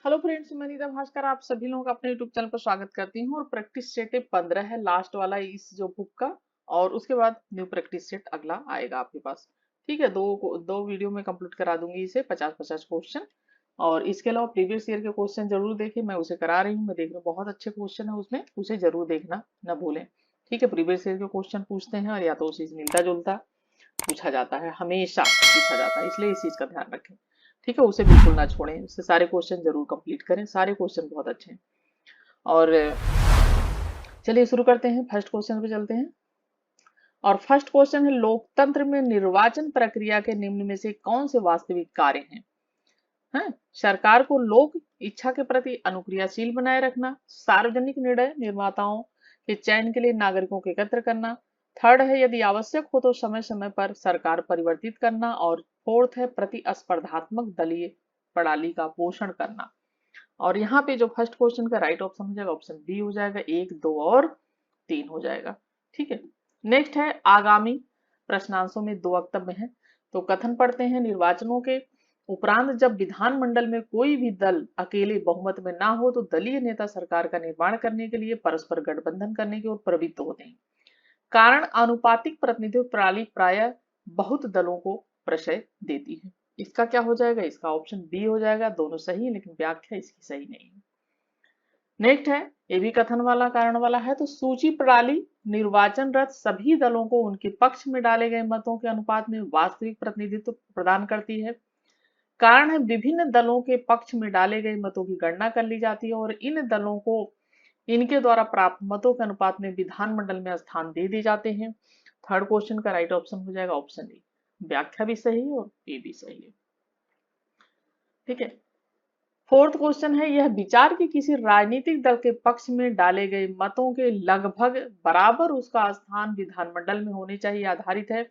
Hello friends, मैं नीता भास्कर आप सभी लोगों का अपने यूट्यूब चैनल पर स्वागत करती हूँ। और प्रैक्टिस सेट 15 है लास्ट वाला इस जो बुक का। और उसके बाद न्यू प्रैक्टिस सेट अगला आएगा आपके पास। ठीक है, दो वीडियो में कंप्लीट करा दूंगी इसे 50-50 क्वेश्चन। और इसके अलावा प्रीवियस ईयर के क्वेश्चन जरूर देखिए, मैं उसे करा रही हूँ। मैं देख रही हूँ बहुत अच्छे क्वेश्चन है उसमें, उसे जरूर देखना न भूलें। ठीक है, प्रीवियस ईयर के क्वेश्चन पूछते हैं और या तो उसी से मिलता जुलता पूछा जाता है, हमेशा पूछा जाता है, इसलिए इस चीज का ध्यान रखें। ठीक है, उसे बिल्कुल ना छोड़ें, उससे सारे क्वेश्चन जरूर कंप्लीट करें, सारे क्वेश्चन बहुत अच्छे हैं। और चलिए शुरू करते हैं, फर्स्ट क्वेश्चन पे चलते हैं। और फर्स्ट क्वेश्चन है, लोकतंत्र में निर्वाचन प्रक्रिया के निम्न में से कौन से वास्तविक कार्य हैं? हैं? सरकार को लोक इच्छा के प्रति अनुक्रियाशील बनाए रखना, सार्वजनिक निर्णय निर्माताओं के चयन के लिए नागरिकों को एकत्र करना, थर्ड है यदि आवश्यक हो तो समय समय पर सरकार परिवर्तित करना, और फोर्थ है प्रतिस्पर्धात्मक दलीय प्रणाली का पोषण करना। और यहाँ पे जो फर्स्ट क्वेश्चन का राइट ऑप्शन हो जाएगा ऑप्शन बी हो जाएगा, 1, 2 और 3 हो जाएगा। ठीक है, नेक्स्ट है आगामी प्रश्नांशों में दो वक्तव्य हैं। तो कथन पढ़ते हैं, निर्वाचनों के उपरांत जब विधानमंडल में कोई भी दल अकेले बहुमत में ना हो तो दलीय नेता सरकार का निर्माण करने के लिए परस्पर गठबंधन करने की ओर प्रवृत्त होते हैं। कारण अनुपातिक प्रतिनिधित्व प्रणाली प्रायः बहुत दलों को प्रशय देती है। इसका क्या हो जाएगा? इसका ऑप्शन बी हो जाएगा। दोनों सही है लेकिन व्याख्या इसकी सही नहीं है। नेक्स्ट है, ये भी कथन वाला कारण वाला है। तो सूची प्रणाली निर्वाचनरत सभी दलों को उनके पक्ष में डाले गए मतों के अनुपात में वास्तविक प्रतिनिधित्व प्रदान करती है। कारण है, विभिन्न दलों के पक्ष में डाले गए मतों की गणना कर ली जाती है और इन दलों को इनके द्वारा प्राप्त मतों के अनुपात में विधानमंडल में स्थान दे दिए जाते हैं। थर्ड क्वेश्चन का राइट ऑप्शन हो जाएगा ऑप्शन ए। व्याख्या भी सही है और ए भी सही है। ठीक है, फोर्थ क्वेश्चन है, यह विचार कि किसी राजनीतिक दल के पक्ष में डाले गए मतों के लगभग बराबर उसका स्थान विधानमंडल में होने चाहिए आधारित है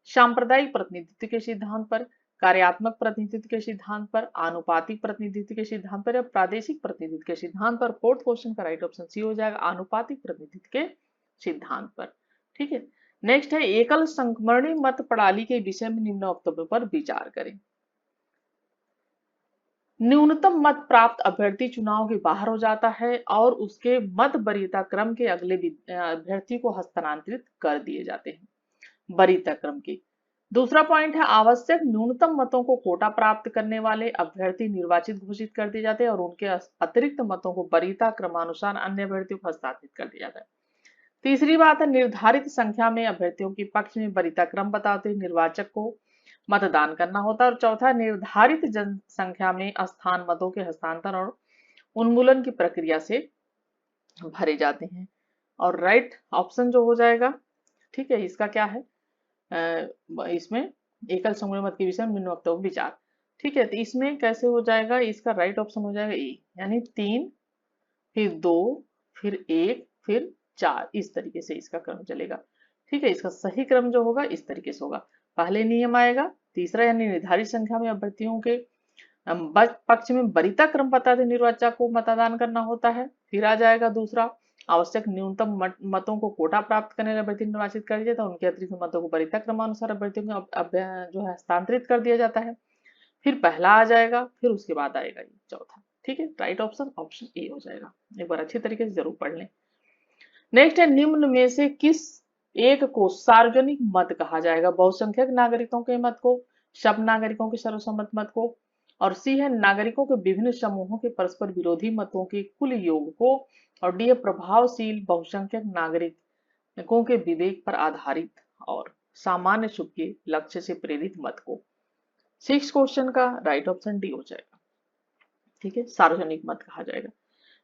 सांप्रदायिक प्रतिनिधित्व के सिद्धांत पर, कार्यात्मक प्रतिनिधित्व के सिद्धांत पर, आनुपातिक प्रतिनिधित्व के सिद्धांत पर या प्रादेशिक प्रतिनिधित्व के सिद्धांत पर। फोर्थ क्वेश्चन का राइट ऑप्शन सी हो जाएगा, आनुपातिक प्रतिनिधित्व के सिद्धांत पर। ठीक है, नेक्स्ट है, एकल संक्रमणी मत प्रणाली के विषय में निम्न वक्तव्य पर विचार करें। न्यूनतम मत प्राप्त अभ्यर्थी चुनाव के बाहर हो जाता है और उसके मत वरीयता क्रम के अगले अभ्यर्थी को हस्तांतरित कर दिए जाते हैं वरीयता क्रम के। दूसरा पॉइंट है, आवश्यक न्यूनतम मतों को कोटा प्राप्त करने वाले अभ्यर्थी निर्वाचित घोषित कर दिए जाते हैं और उनके अतिरिक्त मतों को वरीयता क्रमानुसार अन्य अभ्यर्थियों को हस्तांतरित कर दिया जाता है। तीसरी बात है, निर्धारित संख्या में अभ्यर्थियों के पक्ष में वरीयता क्रम बताते हुए निर्वाचक को मतदान करना होता है। और चौथा, निर्धारित जनसंख्या में स्थान मतों के हस्तांतरण और उन्मूलन की प्रक्रिया से भरे जाते हैं। और राइट ऑप्शन जो हो जाएगा, ठीक है, इसका क्या है, इसमें एकल समूह मत के विषय में निम्न वक्तव्य विचार। ठीक है, तो इसमें कैसे हो जाएगा, इसका राइट ऑप्शन हो जाएगा ए, यानी 3 फिर 2 फिर 1 फिर 4, इस तरीके से इसका क्रम चलेगा। ठीक है, इसका सही क्रम जो होगा इस तरीके से होगा। पहले नियम आएगा, तीसरा यानी निर्धारित संख्या में अभ्यर्थियों के पक्ष में वरीयता क्रम बताते निर्वाचक को मतदान करना होता है। फिर आ जाएगा दूसरा, आवश्यक न्यूनतम मतों को कोटा प्राप्त करने वाले अभ्यर्थी निर्वाचित कर दिया जाता है, उनके अतिरिक्त मतों को वरीयता क्रमानुसार अभ्यर्थियों को जो है हस्तांतरित कर दिया जाता है। फिर पहला आ जाएगा, फिर उसके बाद आएगा ये चौथा। ठीक है, राइट ऑप्शन ऑप्शन ए हो जाएगा। एक बार अच्छी तरीके से जरूर पढ़ लें। नेक्स्ट है, निम्न में से किस एक को सार्वजनिक मत कहा जाएगा? बहुसंख्यक नागरिकों के मत को, सब नागरिकों के सर्वसम्मत मत को, और सी है नागरिकों के विभिन्न समूहों के परस्पर विरोधी मतों के कुल योग को, और डी है प्रभावशील बहुसंख्यक नागरिकों के विवेक पर आधारित और सामान्य सुख के लक्ष्य से प्रेरित मत को। 6 क्वेश्चन का राइट ऑप्शन डी हो जाएगा। ठीक है, सार्वजनिक मत कहा जाएगा।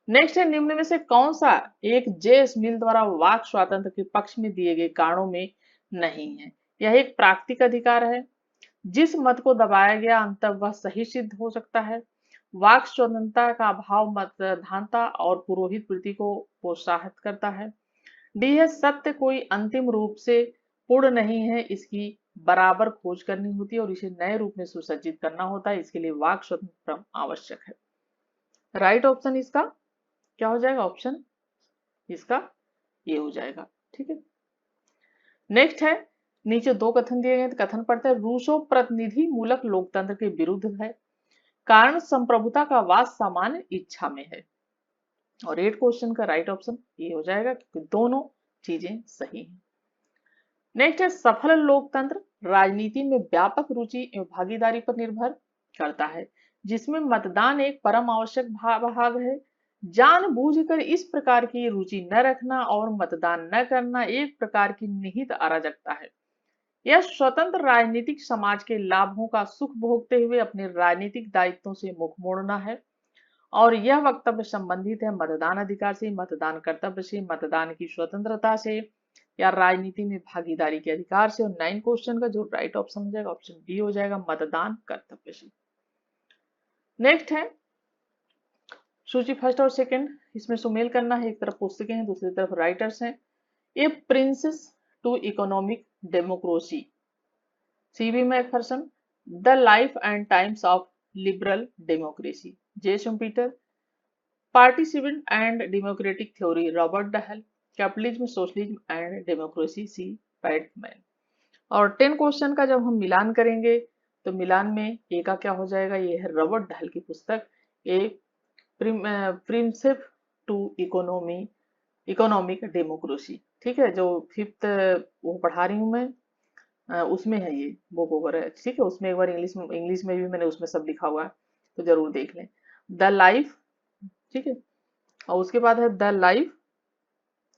नेक्स्ट है, निम्न में से कौन सा एक जे स्मिल द्वारा वाक स्वातंत्र के पक्ष में दिए गए कारणों में नहीं है? यह एक प्राकृतिक अधिकार है, जिस मत को दबाया गया अंत वह सही सिद्ध हो सकता है, वाक स्वतंत्रता का अभाव मतदानता और पुरोहित वृत्ति को प्रोत्साहित करता है, डी है सत्य कोई अंतिम रूप से पूर्ण नहीं है, इसकी बराबर खोज करनी होती है और इसे नए रूप में सुसज्जित करना होता है, इसके लिए वाक स्वतंत्रता आवश्यक है। राइट ऑप्शन इसका क्या हो जाएगा? ऑप्शन इसका ये हो जाएगा। ठीक है, नेक्स्ट है, नीचे दो कथन दिए गए, कथन पढ़ते हैं, रूसो प्रतिनिधि मूलक लोकतंत्र के विरुद्ध है, कारण संप्रभुता का वास सामान्य इच्छा में है। और 8 क्वेश्चन का राइट ऑप्शन ये हो जाएगा क्योंकि दोनों चीजें सही हैं। नेक्स्ट है सफल लोकतंत्र राजनीति में व्यापक रुचि एवं भागीदारी पर निर्भर करता है, जिसमें मतदान एक परम आवश्यक भाग है। जानबूझकर इस प्रकार की रुचि न रखना और मतदान न करना एक प्रकार की निहित अराजकता है। यह स्वतंत्र राजनीतिक समाज के लाभों का सुख भोगते हुए अपने राजनीतिक दायित्वों से मुख मोड़ना है। और यह वक्तव्य संबंधित है मतदान अधिकार से, मतदान कर्तव्य से, मतदान की स्वतंत्रता से या राजनीति में भागीदारी के अधिकार से। और 9 क्वेश्चन का जो राइट ऑप्शन हो जाएगा ऑप्शन बी हो जाएगा, मतदान कर्तव्य से। नेक्स्ट है सूची फर्स्ट और सेकंड, इसमें सुमेल करना है। एक तरफ पुस्तकें हैं, दूसरी तरफ राइटर्स हैं। A preface to economic democracy, C B Macpherson. The life and times of liberal democracy, J Schumpeter. Participant and democratic theory, Robert Dahl. Capitalism, socialism and democracy, C Pateman. और 10 क्वेश्चन का जब हम मिलान करेंगे तो मिलान में ए का क्या हो जाएगा, ये है रॉबर्ट डहल की पुस्तक ए प्रिंसिप टू इकोनॉमिक डेमोक्रेसी। ठीक है, जो 5th वो पढ़ा रही हूँ मैं, उसमें है ये बुक ओवर है। ठीक है, उसमें एक बार इंग्लिश में भी मैंने उसमें सब लिखा हुआ है, तो जरूर देख लें। द लाइफ, ठीक है, और उसके बाद है the life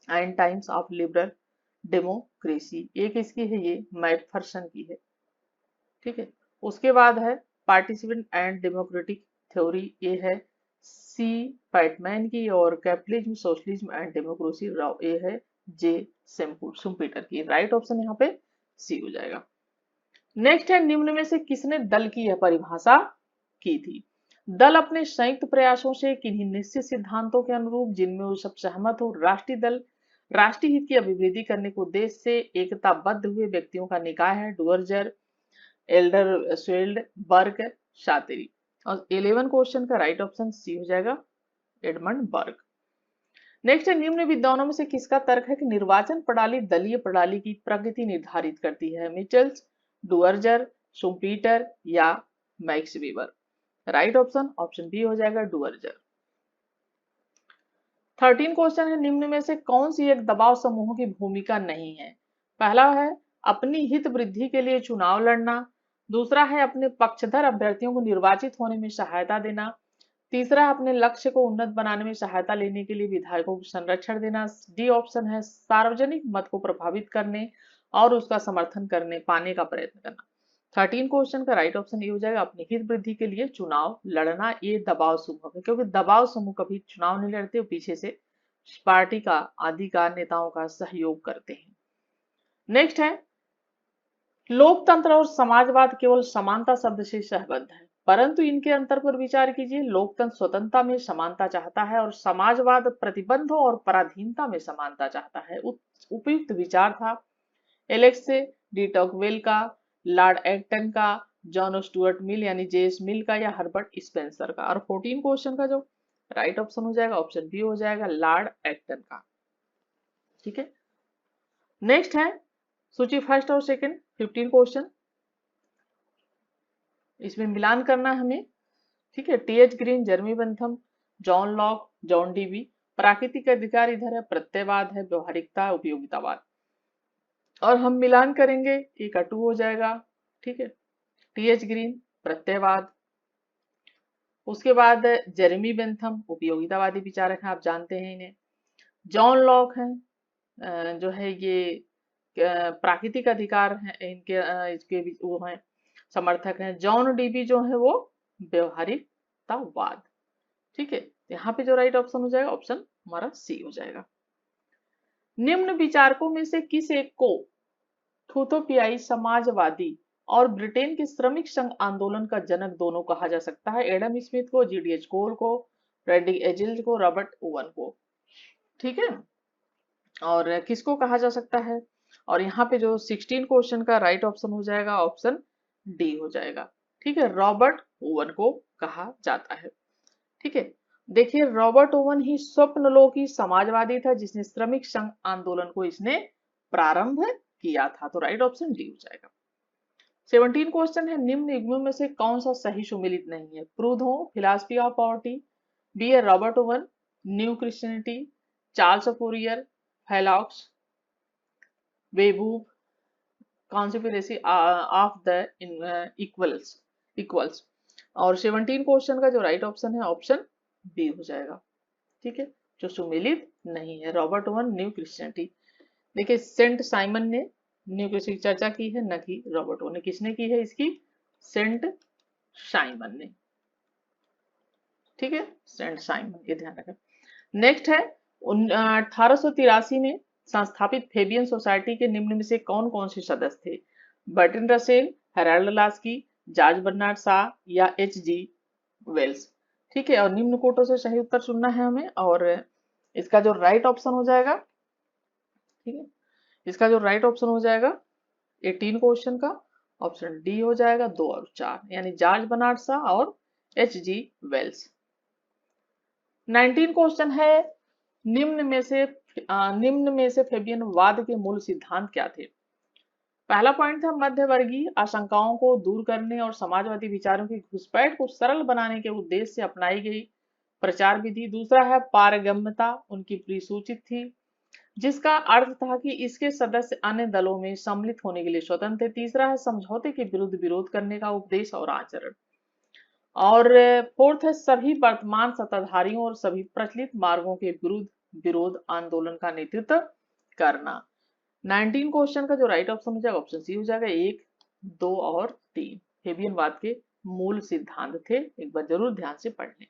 and times of liberal democracy, एक इसकी है ये मैकफर्सन की है। ठीक है, उसके बाद है पार्टिसिपेंट एंड डेमोक्रेटिक थ्योरी, ये है सी पैटमैन की। और कैपिटलिज्म, सोशलिज्म एंड डेमोक्रेसी, ये है जे शुम्पीटर की। राइट ऑप्शन यहाँ पे सी हो जाएगा। नेक्स्ट है निम्न में से किसने दल की यह परिभाषा की थी। दल अपने संयुक्त प्रयासों से किन्हीं निश्चित सिद्धांतों के अनुरूप, जिनमें वो सब सहमत हो, राष्ट्रीय दल राष्ट्रीय हित की अभिवृद्धि करने के उद्देश्य से एकताबद्ध हुए व्यक्तियों का निकाय है। डुअर्जर, एल्डर स्वेल्ड, बर्ग, शातेरी। और 11 क्वेश्चन का राइट ऑप्शन सी हो जाएगा, एडमंड बर्ग। नेक्स्ट है निम्न विद्वानों में से किसका तर्क है कि निर्वाचन प्रणाली दलीय प्रणाली की प्रगति निर्धारित करती है। मिचेल्स, डुअर्जर, शुम्पीटर या Max Weber. Right option option B हो जाएगा, डुअर्जर। 13 क्वेश्चन है निम्न में से कौन सी एक दबाव समूहों की भूमिका नहीं है। पहला है अपनी हित वृद्धि के लिए चुनाव लड़ना। दूसरा है अपने पक्षधर अभ्यर्थियों को निर्वाचित होने में सहायता देना। तीसरा है अपने लक्ष्य को उन्नत बनाने में सहायता लेने के लिए विधायकों को संरक्षण देना। डी ऑप्शन है सार्वजनिक मत को प्रभावित करने और उसका समर्थन करने पाने का प्रयत्न करना। 13 क्वेश्चन का राइट ऑप्शन ये हो जाएगा, अपनी हित वृद्धि के लिए चुनाव लड़ना। ये दबाव समूह है, क्योंकि दबाव समूह कभी चुनाव नहीं लड़ते, पीछे से पार्टी का आदि का नेताओं का सहयोग करते हैं। नेक्स्ट है लोकतंत्र और समाजवाद केवल समानता शब्द से सहबद्ध है, परंतु इनके अंतर पर विचार कीजिए। लोकतंत्र स्वतंत्रता में समानता चाहता है और समाजवाद प्रतिबंधों और पराधीनता में समानता चाहता है। उपयुक्त विचार था एलेक्स डी टॉकवेल का, लॉर्ड एक्टन का, जॉन स्टुअर्ट मिल यानी जेएस मिल का या हर्बर्ट स्पेंसर का। और 14 क्वेश्चन का जो राइट ऑप्शन हो जाएगा ऑप्शन बी हो जाएगा, लॉर्ड एक्टन का। ठीक है, नेक्स्ट है सूची फर्स्ट और सेकंड, 15 क्वेश्चन, इसमें मिलान करना है हमें। ठीक है, T H Green, Jeremy Bentham, John Locke, John Dewey. प्राकृतिक अधिकार इधर है, प्रत्ययवाद है, व्यवहारिकता, उपयोगितावाद। और हम मिलान करेंगे, ए का 2 हो जाएगा। ठीक है, टीएच ग्रीन प्रत्ययवाद, उसके बाद जेरेमी बेंथम उपयोगितावादी विचारक हैं, आप जानते हैं इन्हें। जॉन लॉक हैं, जो है ये प्राकृतिक अधिकार हैं, इसके भी वो हैं समर्थक हैं। जॉन डीबी जो है वो व्यवहारिकतावाद। ठीक है, यहाँ पे जो राइट ऑप्शन हो जाएगा ऑप्शन हमारा सी हो जाएगा। निम्न विचारकों में से किस एक को थूथोपियाई समाजवादी और ब्रिटेन के श्रमिक संघ आंदोलन का जनक दोनों कहा जा सकता है। एडम स्मिथ को, जीडीएच कोल को, फ्रेडरिक एजिल्स को, रॉबर्ट ओवन को। ठीक है, और किसको कहा जा सकता है। और यहाँ पे जो 16 क्वेश्चन का राइट ऑप्शन हो जाएगा ऑप्शन डी हो जाएगा। ठीक है, रॉबर्ट ओवन को कहा जाता है। ठीक है, देखिए रॉबर्ट ओवन ही स्वप्नलोकी समाजवादी था जिसने श्रमिक संघ आंदोलन को इसने प्रारंभ किया था, तो राइट ऑप्शन डी हो जाएगा। 17 क्वेश्चन है, निम्न युग्मों में से कौन सा सही सुमेलित नहीं है? Proudhon, philosophy of poverty, B है Robert Owen, new Christianity, Charles Fourier, हेलॉक्स, Babeuf, conspiracy of the equals equals. और 17 क्वेश्चन का जो राइट ऑप्शन है ऑप्शन बी हो जाएगा। ठीक है, जो सुमेलित नहीं है, रॉबर्ट ओवन, न्यू क्रिश्चियनिटी। देखिए सेंट साइमन ने न्यू क्रिश्चियनिटी की चर्चा की है, न कि रॉबर्ट ओवन ने। किसने की है इसकी? सेंट साइमन ने। ठीक है, सेंट साइमन, ये ध्यान रखें। नेक्स्ट है 1883 में संस्थापित फेबियन सोसाइटी के निम्न में से कौन कौन से सदस्य थे? Bertrand Russell, Harold Laski, George Bernard Shaw या एच जी वेल्स। ठीक है, और निम्न कोटों से सही उत्तर चुनना है हमें, और इसका जो राइट ऑप्शन हो जाएगा, ठीक है, इसका जो राइट ऑप्शन हो जाएगा 18 क्वेश्चन का ऑप्शन डी हो जाएगा, 2 और 4, यानी जॉर्ज बर्नार्ड शॉ और एच जी वेल्स। 19 क्वेश्चन है, निम्न में से फेबियन वाद के मूल सिद्धांत क्या थे? पहला पॉइंट था मध्यवर्गीय आशंकाओं को दूर करने और समाजवादी विचारों की घुसपैठ को सरल बनाने के उद्देश्य से अपनाई गई प्रचार विधि। दूसरा है पारगम्यता उनकी प्रीसूचित थी, जिसका अर्थ था कि इसके सदस्य अन्य दलों में सम्मिलित होने के लिए स्वतंत्र थे। तीसरा है समझौते के विरुद्ध विरोध करने का उपदेश और आचरण। और फोर्थ है सभी वर्तमान सत्ताधारियों और सभी प्रचलित मार्गों के विरुद्ध विरोध आंदोलन का नेतृत्व करना। 19 क्वेश्चन का जो राइट ऑप्शन हो जाएगा ऑप्शन सी हो जाएगा, 1, 2 और 3 फेबियनवाद के मूल सिद्धांत थे। एक बार जरूर ध्यान से पढ़ लें।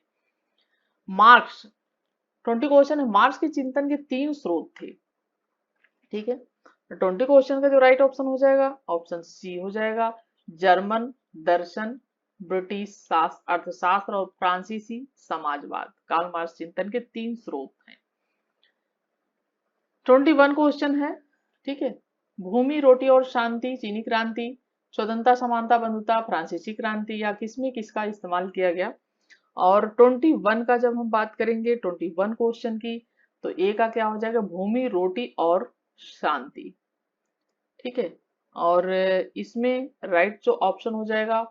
मार्क्स 20 क्वेश्चन है, मार्क्स के चिंतन के 3 स्रोत थे। ठीक है, 20 क्वेश्चन का जो राइट ऑप्शन हो जाएगा ऑप्शन सी हो जाएगा, जर्मन दर्शन, ब्रिटिश अर्थशास्त्र और फ्रांसीसी समाजवाद। कार्ल मार्क्स चिंतन के 3 स्रोत हैं। 21 क्वेश्चन है, ठीक है, भूमि, रोटी और शांति, चीनी क्रांति, स्वतंत्रता, समानता, बंधुता, फ्रांसीसी क्रांति, या किसमें किसका इस्तेमाल किया गया? और 21 का जब हम बात करेंगे 21 क्वेश्चन की, तो ए का क्या हो जाएगा? भूमि, रोटी और शांति। ठीक है, और इसमें राइट जो ऑप्शन हो जाएगा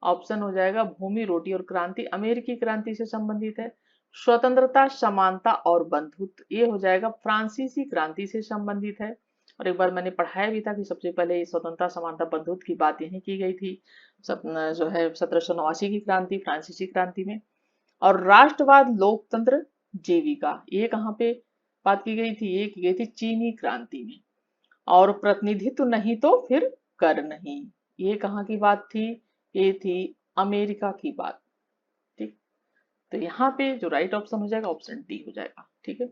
ऑप्शन हो जाएगा भूमि, रोटी और क्रांति अमेरिकी क्रांति से संबंधित है। स्वतंत्रता, समानता और बंधुत्व ये हो जाएगा फ्रांसीसी क्रांति से संबंधित है। और एक बार मैंने पढ़ाया भी था कि सबसे पहले स्वतंत्रता, समानता, बंधुत्व की बात यही की गई थी, जो है 1789 की क्रांति, फ्रांसीसी क्रांति में। और राष्ट्रवाद, लोकतंत्र, जीविका, ये कहाँ पे बात की गई थी? ये की गई थी चीनी क्रांति में। और प्रतिनिधित्व नहीं तो फिर कर नहीं, ये कहाँ की बात थी? ये थी अमेरिका की बात। ठीक, तो यहाँ पे जो राइट ऑप्शन हो जाएगा ऑप्शन डी हो जाएगा। ठीक है,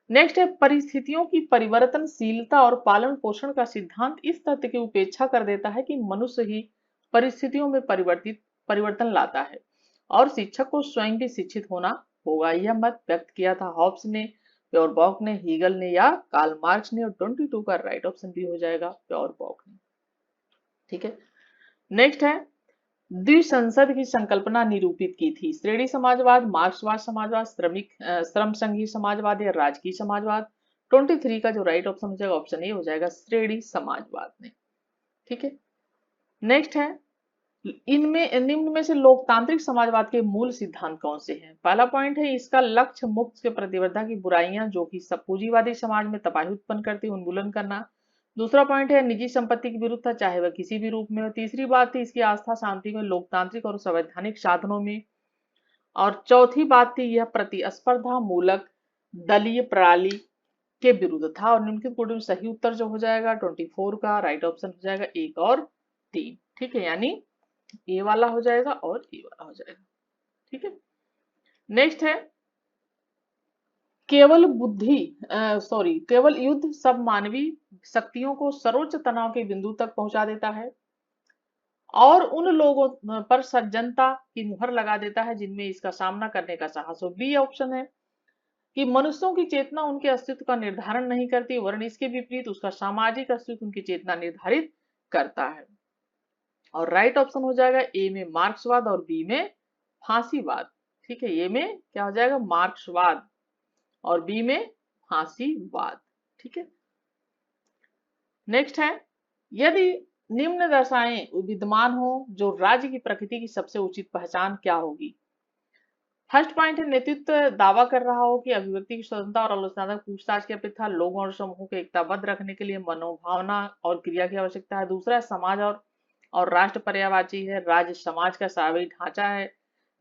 नेक्स्ट है परिस्थितियों की परिवर्तनशीलता और पालन पोषण का सिद्धांत इस तथ्य की उपेक्षा कर देता है कि मनुष्य ही परिस्थितियों में परिवर्तन लाता है और शिक्षक को स्वयं भी शिक्षित होना होगा। यह मत व्यक्त किया था हॉब्स ने, प्योरबॉक ने, हीगल ने या कार्ल मार्क्स ने। और 22 का राइट ऑप्शन भी हो जाएगा प्योरबॉक ने। ठीक है, नेक्स्ट है द्विसंसद की संकल्पना निरूपित की थी? श्रेणी समाजवाद, मार्क्सवाद समाजवाद, श्रम संघी समाजवाद या राजकीय समाजवाद। 23 का जो राइट ऑप्शन हो जाएगा ऑप्शन ए हो जाएगा, श्रेणी समाजवाद ने। ठीक है, नेक्स्ट है इनमें निम्न में से लोकतांत्रिक समाजवाद के मूल सिद्धांत कौन से हैं? पहला पॉइंट है इसका लक्ष्य मुक्त के प्रतिस्पर्धा की बुराइयां जो कि सब पूंजीवादी समाज में तबाही उत्पन्न करती है उन्मूलन करना। दूसरा पॉइंट है निजी संपत्ति के विरुद्ध था, चाहे वह किसी भी रूप में हो। तीसरी बात थी इसकी आस्था शांति में, लोकतांत्रिक और संवैधानिक साधनों में। और चौथी बात थी यह प्रतिस्पर्धा मूलक दलीय प्रणाली के विरुद्ध था। और निम्नलिखित कोटि में सही उत्तर जो हो जाएगा 24 का राइट ऑप्शन हो जाएगा 1 और 3। ठीक है, यानी ए वाला हो जाएगा और ए वाला हो जाएगा। ठीक है, नेक्स्ट है केवल युद्ध सब मानवीय शक्तियों को सर्वोच्च तनाव के बिंदु तक पहुंचा देता है और उन लोगों पर सज्जनता की मुहर लगा देता है जिनमें इसका सामना करने का साहस हो। बी ऑप्शन है कि मनुष्यों की चेतना उनके अस्तित्व का निर्धारण नहीं करती, वरन इसके विपरीत उसका सामाजिक अस्तित्व उनकी चेतना निर्धारित करता है। और राइट ऑप्शन हो जाएगा ए में मार्क्सवाद और बी में फांसीवाद। ठीक है, ए में क्या हो जाएगा? मार्क्सवाद और बी में फांसीवाद। ठीक है, नेक्स्ट है यदि निम्न दशाएं विद्यमान हो जो राज्य की प्रकृति की सबसे उचित पहचान क्या होगी? फर्स्ट पॉइंट है नेतृत्व दावा कर रहा हो कि अभिव्यक्ति की स्वतंत्रता और आलोचनात्मक पूछताछ की अपेक्षा लोगों और समूहों को एकताबद्ध रखने के लिए मनोभावना और क्रिया की आवश्यकता है। दूसरा है समाज और राष्ट्र पर्यायवाची है। राज्य समाज का सार्वजनिक ढांचा है।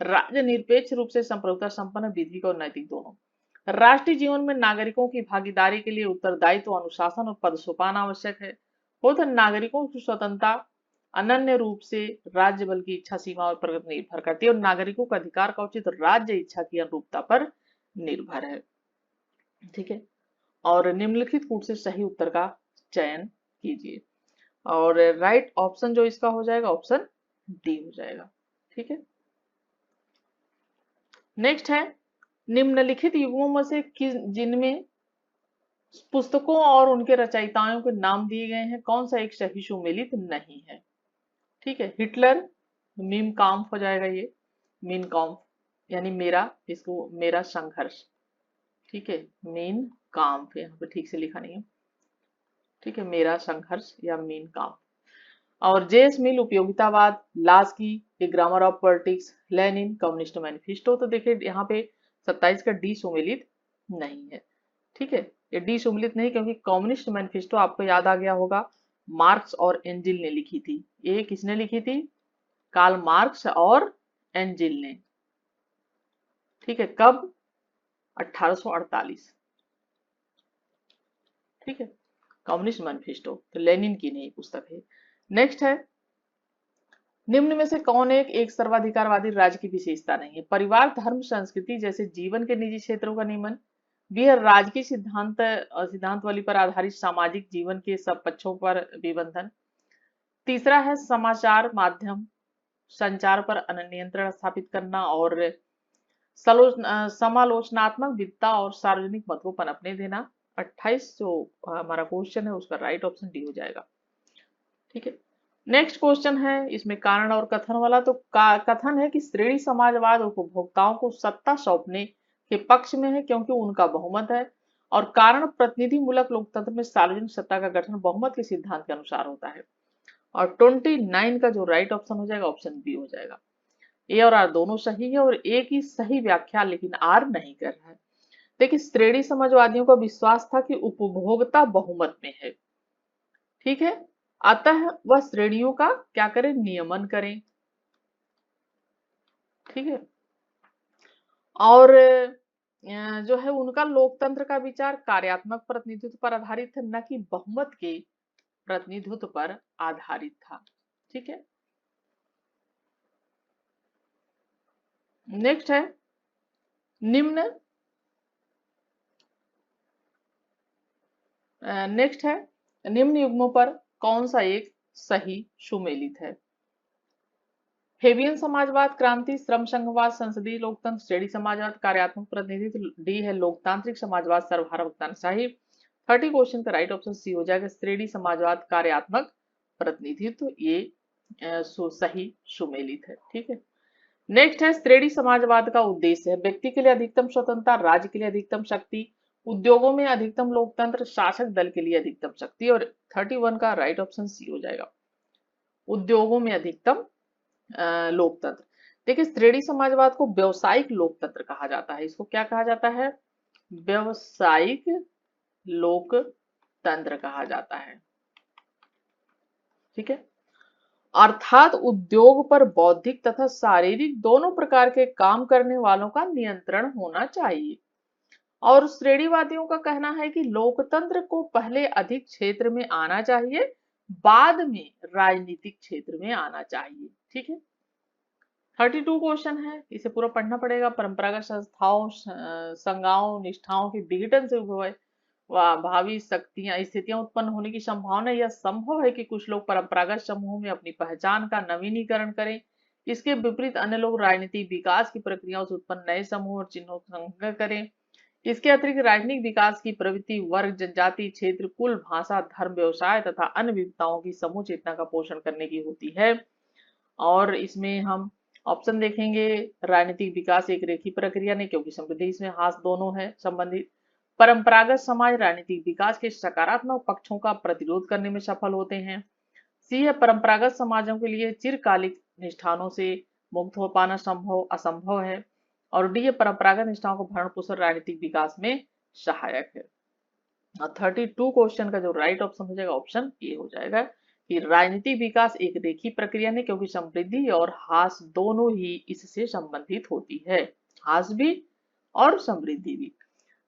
राज्य निरपेक्ष रूप से संप्रभुता संपन्न, विधिक और नैतिक दोनों। राष्ट्रीय जीवन में नागरिकों की भागीदारी के लिए उत्तरदायित्व, अनुशासन और पदसोपान आवश्यक है। खुद नागरिकों की स्वतंत्रता अनन्य रूप से राज्य बल की इच्छा सीमा पर निर्भर करती है और नागरिकों का अधिकार का उचित राज्य इच्छा की अनुरूपता पर निर्भर है। ठीक है, और निम्नलिखित कूट से सही उत्तर का चयन कीजिए और राइट ऑप्शन जो इसका हो जाएगा ऑप्शन डी हो जाएगा। ठीक है, नेक्स्ट है निम्नलिखित युगों में से किस जिनमें पुस्तकों और उनके रचयिताओं के नाम दिए गए हैं कौन सा एक सही सुमेलित नहीं है? ठीक है, हिटलर, मीम काम्फ हो जाएगा ये, मीन काम्फ यानी मेरा, इसको मेरा संघर्ष। ठीक है, मीन काम्फ यहाँ पे ठीक से लिखा नहीं है। ठीक है, मेरा संघर्ष या मीन काम्फ। और जेएस मिल उपयोगितावाद, Laski A grammar of politics, Lenin communist manifesto. तो देखिए यहाँ पे 27 का डी सुमेलित नहीं है। ठीक है, ये डी सुमेलित नहीं क्योंकि कम्युनिस्ट मैनिफेस्टो आपको याद आ गया होगा मार्क्स और एंजिल ने लिखी थी। ये किसने लिखी थी? कार्ल मार्क्स और एंजिल ने। ठीक है, कब? 1848। ठीक है, कम्युनिस्ट मैनिफेस्टो तो लेनिन की नहीं पुस्तक है। नेक्स्ट है निम्न में से कौन एक सर्वाधिकारवादी राज्य की विशेषता नहीं है? परिवार, धर्म, संस्कृति जैसे जीवन के निजी क्षेत्रों का नियमन। बी है राजकीय सिद्धांतवली पर आधारित सामाजिक जीवन के सब पक्षों पर विबंधन। तीसरा है समाचार माध्यम संचार पर नियंत्रण स्थापित करना और समालोचनात्मक विद्ता और सार्वजनिक मत को पनपने देना। 28 जो हमारा क्वेश्चन है उसका राइट ऑप्शन डी हो जाएगा। ठीक है, नेक्स्ट क्वेश्चन है इसमें कारण और कथन वाला। तो कथन है कि श्रेणी समाजवाद उपभोक्ताओं को सत्ता सौंपने के पक्ष में है क्योंकि उनका बहुमत है। और कारण प्रतिनिधि मूलक लोकतंत्र में सार्वजनिक सत्ता का गठन बहुमत के सिद्धांत के अनुसार होता है। और 29 का जो राइट ऑप्शन हो जाएगा ऑप्शन बी हो जाएगा। ए और आर दोनों सही है और ए की सही व्याख्या लेकिन आर नहीं कर रहा है। देखिए श्रेणी समाजवादियों का विश्वास था कि उपभोक्ता बहुमत में है। ठीक है, अतः वह श्रेणियों का क्या करें? नियमन करें। ठीक है, और जो है उनका लोकतंत्र का विचार कार्यात्मक प्रतिनिधित्व पर आधारित है न कि बहुमत के प्रतिनिधित्व पर आधारित था। ठीक है, नेक्स्ट है निम्न नेक्स्ट है निम्न युग्मों पर कौन सा एक सही सुमेलित है? फेबियन समाजवाद, क्रांति, श्रम संघवाद, संसदीय लोकतंत्र, श्रेणी समाजवाद, कार्यात्मक प्रतिनिधित्व। डी है लोकतांत्रिक समाजवाद, सर्वहारा तानाशाही। 30 क्वेश्चन का राइट ऑप्शन सी हो जाएगा श्रेणी समाजवाद, कार्यात्मक प्रतिनिधित्व। ये सही सुमेलित है। ठीक है, नेक्स्ट है श्रेणी समाजवाद का उद्देश्य है व्यक्ति के लिए अधिकतम स्वतंत्रता, राज्य के लिए अधिकतम शक्ति, उद्योगों में अधिकतम लोकतंत्र, शासक दल के लिए अधिकतम शक्ति। और 31 का राइट ऑप्शन सी हो जाएगा उद्योगों में अधिकतम लोकतंत्र। देखिए श्रेणी समाजवाद को व्यवसायिक लोकतंत्र कहा जाता है। इसको क्या कहा जाता है? व्यवसायिक लोकतंत्र कहा जाता है। ठीक है, अर्थात उद्योग पर बौद्धिक तथा शारीरिक दोनों प्रकार के काम करने वालों का नियंत्रण होना चाहिए। और श्रेणीवादियों का कहना है कि लोकतंत्र को पहले अधिक क्षेत्र में आना चाहिए, बाद में राजनीतिक क्षेत्र में आना चाहिए। ठीक है, 32 क्वेश्चन है, इसे पूरा पढ़ना पड़ेगा। परंपरागत संस्थाओं, संज्ञाओं, निष्ठाओं के विघटन से भावी शक्तियां स्थितियां उत्पन्न होने की संभावना। यह संभव है कि कुछ लोग परंपरागत समूहों में अपनी पहचान का नवीनीकरण करें। इसके विपरीत अन्य लोग राजनीतिक विकास की प्रक्रियाओं से उत्पन्न नए समूह और चिन्हों का संग्रह करें। इसके अतिरिक्त राजनीतिक विकास की प्रवृत्ति वर्ग, जनजाति, क्षेत्र, कुल, भाषा, धर्म, व्यवसाय तथा अन्य विविधताओं की समूह चेतना का पोषण करने की होती है। और इसमें हम ऑप्शन देखेंगे राजनीतिक विकास एक रेखीय प्रक्रिया नहीं क्योंकि समृद्धि इसमें हाथ दोनों है संबंधित। परंपरागत समाज राजनीतिक विकास के सकारात्मक पक्षों का प्रतिरोध करने में सफल होते हैं। सी है परंपरागत समाजों के लिए चिरकालिक निष्ठानों से मुक्त हो पाना संभव असंभव है। और डी है परंपरागत निष्ठाओं को भरण पोषण राजनीतिक विकास में सहायक है। और 32 क्वेश्चन का जो राइट ऑप्शन हो जाएगा ऑप्शन ए हो जाएगा कि राजनीतिक विकास एक रेखीय प्रक्रिया नहीं, क्योंकि समृद्धि और ह्रास दोनों ही इससे संबंधित होती है, ह्रास भी और समृद्धि भी।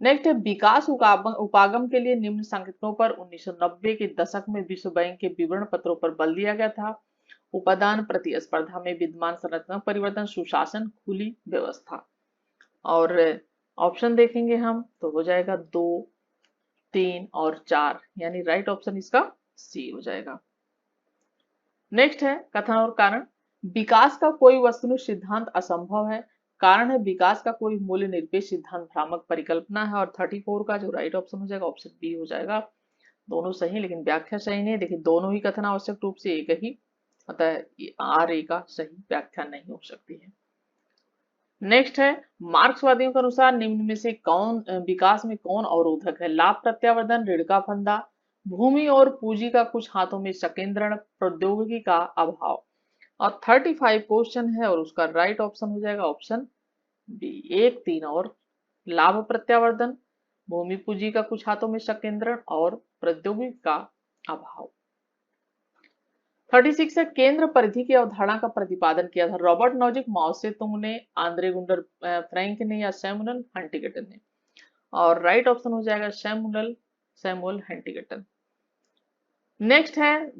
नेक्स्ट है विकास उपागम के लिए निम्न संकेतकों पर 1990 के दशक में विश्व बैंक के विवरण पत्रों पर बल दिया गया था। उपादान प्रतिस्पर्धा में विद्यमान संरचनात्मक परिवर्तन, सुशासन, खुली व्यवस्था। और ऑप्शन देखेंगे हम तो हो जाएगा 2, 3 और 4, यानी राइट ऑप्शन इसका सी हो जाएगा। नेक्स्ट है कथन और कारण। विकास का कोई वस्तुनिष्ठ सिद्धांत असंभव है। कारण है विकास का कोई मूल्य निरपेक्ष सिद्धांत भ्रामक परिकल्पना है। और 34 का जो राइट ऑप्शन हो जाएगा ऑप्शन बी हो जाएगा। दोनों सही लेकिन व्याख्या सही नहीं है। देखिए दोनों ही कथन आवश्यक रूप से एक ही, अतः आर ए का सही व्याख्या नहीं हो सकती है। नेक्स्ट है मार्क्सवादियों के अनुसार निम्न में से कौन विकास में कौन अवरोधक है। लाभ प्रत्यावर्तन, ऋण का फंदा, भूमि और पूंजी का कुछ हाथों में संकेंद्रण, प्रौद्योगिकी का अभाव। और 35 क्वेश्चन है और उसका राइट ऑप्शन हो जाएगा ऑप्शन बी 1, 3 और लाभ प्रत्यावर्तन, भूमि पूंजी का कुछ हाथों में संकेंद्रण और प्रौद्योगिकी का अभाव। 36 है केंद्र परिधि की अवधारणा का प्रतिपादन किया था। रॉबर्ट नॉजिक, माओ से तुंग ने, आंद्रे गुंडर फ्रैंक ने या सैमुअल हंटिंगटन ने। और राइट ऑप्शन हो जाएगा सैमुअल हंटिंगटन। नेक्स्ट है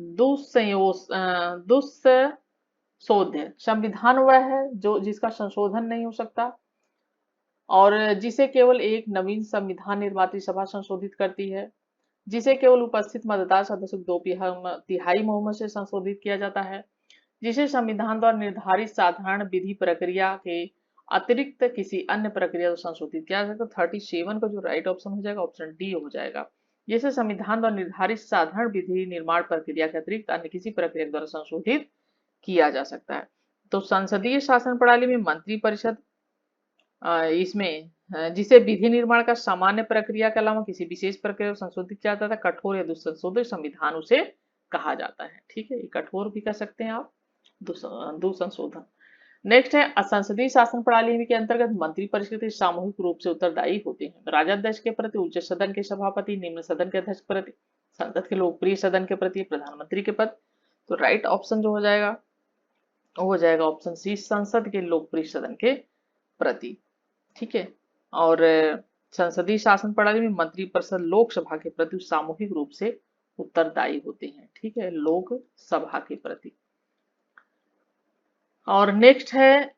दुस्संशोध्य। संविधान वह है जो जिसका संशोधन नहीं हो सकता और जिसे केवल एक नवीन संविधान निर्मात्री सभा संशोधित करती है, जिसे केवल उपस्थित मतदाता सदस्यों 2/3 बहुमत से संशोधित किया जाता है, जिसे संविधान द्वारा निर्धारित साधारण विधि प्रक्रिया के अतिरिक्त किसी अन्य प्रक्रिया से संशोधित किया जाता है। 37 का जो राइट ऑप्शन हो जाएगा ऑप्शन डी हो जाएगा। जिसे संविधान द्वारा निर्धारित साधारण विधि निर्माण प्रक्रिया के अतिरिक्त अन्य किसी प्रक्रिया द्वारा संशोधित किया जा सकता है। तो संसदीय शासन प्रणाली में मंत्री परिषद इसमें जिसे विधि निर्माण का सामान्य प्रक्रिया के अलावा किसी विशेष प्रक्रिया को संशोधित किया जाता है, कठोर या दुस्संशोधित संविधान उसे कहा जाता है। ठीक है, ये कठोर भी कह सकते हैं आप, दुस्संशोधन। नेक्स्ट है असंसदीय शासन प्रणाली के अंतर्गत मंत्री परिषद सामूहिक रूप से उत्तरदायी होते हैं। राजाध्यक्ष के प्रति, उच्च सदन के सभापति, निम्न सदन के अध्यक्ष के प्रति, संसद के लोकप्रिय सदन के प्रति, प्रधानमंत्री के पद। तो राइट ऑप्शन जो हो जाएगा वो हो जाएगा ऑप्शन सी, संसद के लोकप्रिय सदन के प्रति। ठीक है, और संसदीय शासन प्रणाली में मंत्री परिषद लोकसभा के प्रति सामूहिक रूप से उत्तरदायी होते हैं। ठीक है, लोकसभा के प्रति। और नेक्स्ट है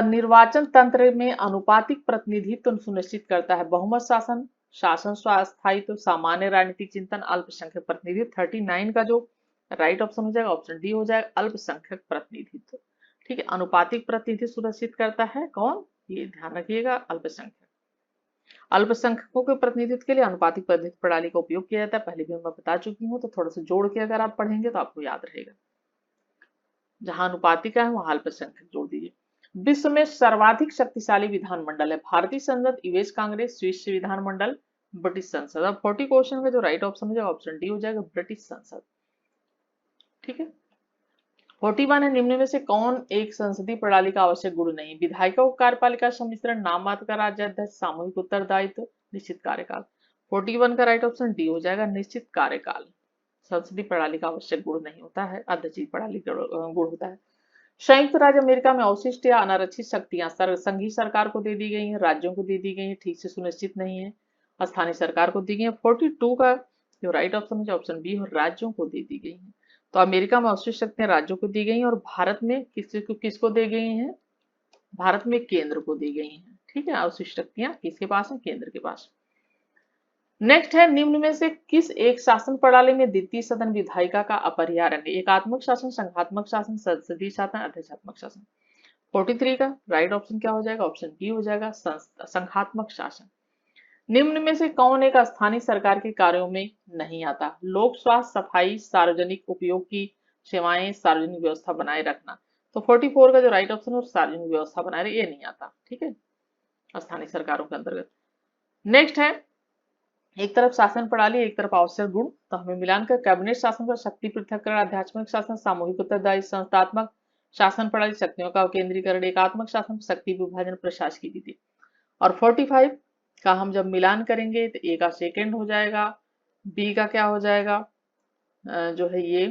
निर्वाचन तंत्र में अनुपातिक प्रतिनिधित्व सुनिश्चित करता है। बहुमत शासन, शासन स्वास्थायित्व, सामान्य राजनीतिक चिंतन, अल्पसंख्यक प्रतिनिधित्व। 39 का जो राइट ऑप्शन हो जाएगा ऑप्शन डी हो जाएगा, अल्पसंख्यक प्रतिनिधित्व। ठीक है, अनुपातिक प्रतिनिधित्व सुनिश्चित करता है कौन, ये ध्यान रखिएगा, अल्पसंख्यक। अल्पसंख्यकों के प्रतिनिधित्व के लिए अनुपातिक प्रतिनिधित्व प्रणाली का उपयोग किया जाता है। पहले भी मैं बता चुकी हूँ, तो थोड़ा सा जोड़ के अगर आप पढ़ेंगे तो आपको याद रहेगा। जहां अनुपातिक है वहां अल्पसंख्यक जोड़ दीजिए। विश्व में सर्वाधिक शक्तिशाली विधानमंडल है। भारतीय संसद, यूएस कांग्रेस, स्विस विधानमंडल, ब्रिटिश संसद। अब 40 क्वेश्चन का जो राइट ऑप्शन हो जाएगा ऑप्शन डी हो जाएगा, ब्रिटिश संसद। ठीक है, 41 है निम्न में से कौन एक संसदीय प्रणाली का आवश्यक गुण नहीं। विधायिका कार्यपालिका सम्मिश्रण, नाम मात्र का राज्याध्यक्ष, सामूहिक उत्तरदायित्व, निश्चित कार्यकाल। 41 का राइट ऑप्शन डी हो जाएगा, निश्चित कार्यकाल। संसदीय प्रणाली का आवश्यक गुण नहीं होता है, अर्धचित प्रणाली का गुण होता है। संयुक्त राज्य अमेरिका में अवशिष्ट या अनारक्षित शक्तियां संघीय सरकार को दे दी गई हैं, राज्यों को दे दी गई हैं, ठीक से सुनिश्चित नहीं है, स्थानीय सरकार को दी गई है। 42 का जो राइट ऑप्शन है ऑप्शन बी, राज्यों को दे दी गई है। तो अमेरिका में अवशिष्ट शक्तियां राज्यों को दी गई हैं और भारत में किसको दे गई हैं, भारत में केंद्र को दी गई हैं। ठीक है, अवशिष्ट शक्तियां किसके पास है, केंद्र के पास। नेक्स्ट है निम्न में से किस एक शासन प्रणाली में द्वितीय सदन विधायिका का अपरिहार्य। एकात्मक शासन, संघात्मक शासन, संसदीय शासन, अध्यक्षात्मक शासन। 43 का राइट ऑप्शन क्या हो जाएगा, ऑप्शन बी हो जाएगा, संघात्मक शासन। निम्न में से कौन एक स्थानीय सरकार के कार्यों में नहीं आता। लोक स्वास्थ्य, सफाई, सार्वजनिक उपयोग की सेवाएं, सार्वजनिक व्यवस्था बनाए रखना। तो 44 का जो राइट ऑप्शन है सार्वजनिक व्यवस्था बनाए ये नहीं आता। ठीक है, स्थानीय सरकारों के अंतर्गत। नेक्स्ट है एक तरफ शासन प्रणाली, एक तरफ आवश्यक गुण, तो हमें मिलान कर कैबिनेट शासन पर शक्ति पृथक्करण, आध्यात्मिक शासन, सामूहिक उत्तरदायित्व, संस्थात्मक शासन प्रणाली, शक्तियों का केंद्रीकरण, एकात्मक शासन, शक्ति विभाजन, प्रशासकीय विधि। और 45 का हम जब मिलान करेंगे तो ए का सेकेंड हो जाएगा, बी का क्या हो जाएगा, जो है ये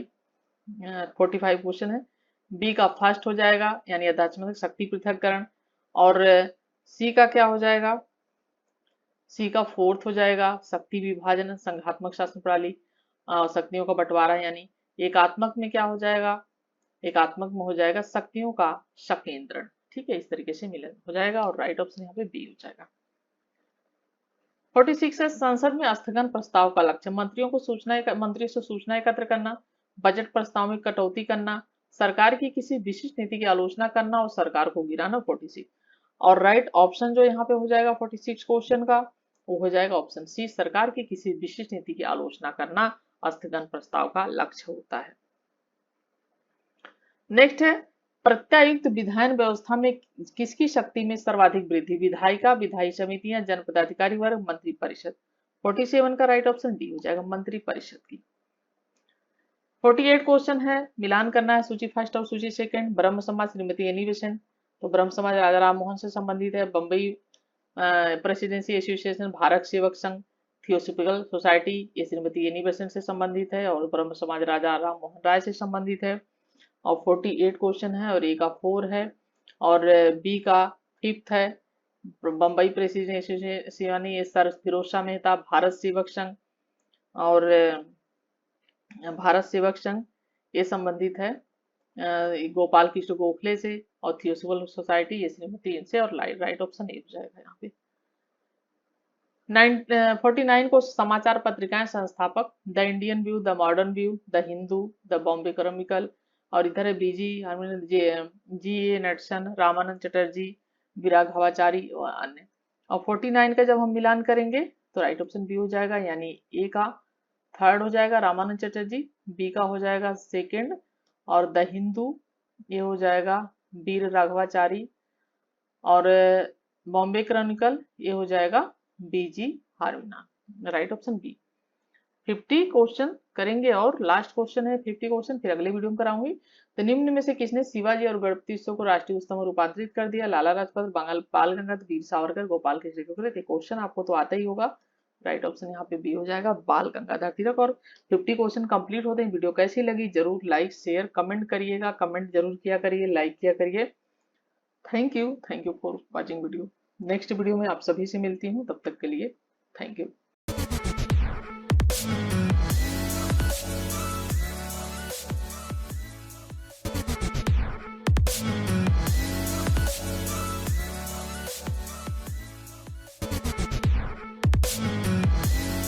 45 क्वेश्चन है, बी का फर्स्ट हो जाएगा यानी आध्यात्मिक शक्ति पृथक्करण, और सी का क्या हो जाएगा, सी का फोर्थ हो जाएगा शक्ति विभाजन, संघात्मक शासन प्रणाली, शक्तियों का बंटवारा, यानी एकात्मक में क्या हो जाएगा, एकात्मक में हो जाएगा शक्तियों का संकेंद्रण। ठीक है, इस तरीके से मिलन हो जाएगा और राइट ऑप्शन यहाँ पे बी हो जाएगा। 46 है, संसद में स्थगन प्रस्ताव का लक्ष्य, मंत्री से सूचना एकत्र करना, बजट प्रस्ताव में कटौती करना, सरकार की किसी विशिष्ट नीति की आलोचना करना और सरकार को गिराना। 46 और राइट ऑप्शन जो यहाँ पे हो जाएगा 46 क्वेश्चन का, वो हो जाएगा ऑप्शन सी, सरकार की किसी विशिष्ट नीति की आलोचना करना स्थगन प्रस्ताव का लक्ष्य होता है। नेक्स्ट है, प्रत्यायुक्त विधायन व्यवस्था में किसकी शक्ति में सर्वाधिक वृद्धि, विधायिका, विधायी समितियां, जन पदाधिकारी वर्ग, मंत्री परिषद। 47 का राइट ऑप्शन डी हो जाएगा, मंत्री परिषद की। 48 क्वेश्चन है, मिलान करना है सूची फर्स्ट और सूची सेकंड। ब्रह्म समाज श्रीमती एनी बेसेंट, तो ब्रह्म समाज राजा राम मोहन से संबंधित है। Bombay presidency association, Bharat Sevak Sangh, theosophical society, ये श्रीमती एनी बेसेंट से संबंधित है और ब्रह्म समाज राजा राम मोहन राय से संबंधित है। और 48 क्वेश्चन है और ए का 4 है और बी का 5th है। बम्बई प्रेसिडेंसी एसोसिएशन, ये सर फिरोज शाह मेहता, भारत सेवक संघ और भारत सेवक संघ ये संबंधित है गोपाल कृष्ण गोखले से, और थियोसॉफिकल सोसाइटी ये श्रीमती इनसे, और राइट ऑप्शन ए हो जाएगा यहाँ पे। 49 को समाचार पत्रिकाएं संस्थापक, the Indian view, the modern view, the Hindu, the Bombay Chronicle, और इधर है बीजी जी ए नटसन, रामानंद चटर्जी, विराघवाचारी और अन्य। और 49 का जब हम मिलान करेंगे तो राइट ऑप्शन बी हो जाएगा, यानी ए का थर्ड हो जाएगा रामानंद चटर्जी, बी का हो जाएगा सेकंड, और द हिंदू ये हो जाएगा वीर राघवाचारी, और बॉम्बे क्रॉनिकल ये हो जाएगा बीजी हार्विना। Right option B. 50 क्वेश्चन करेंगे और लास्ट क्वेश्चन है 50 क्वेश्चन, फिर अगले वीडियो में कराऊंगी। तो निम्न में से किसने शिवाजी और गणपति उत्सव को राष्ट्रीय उत्सव में रूपांतरित कर दिया, लाला लाजपत, बाल गंगाधर, वीर सावरकर, गोपाल कृष्ण गोखले। क्वेश्चन आपको तो आता ही होगा, राइट ऑप्शन यहाँ पे बी हो जाएगा, बाल गंगाधर तिलक। और 50 क्वेश्चन कंप्लीट होते हैं। वीडियो कैसी लगी जरूर लाइक शेयर कमेंट करिएगा, कमेंट जरूर किया करिए, लाइक किया करिए। Thank you for watching video. Next video में आप सभी से मिलती हूँ, तब तक के लिए थैंक यू।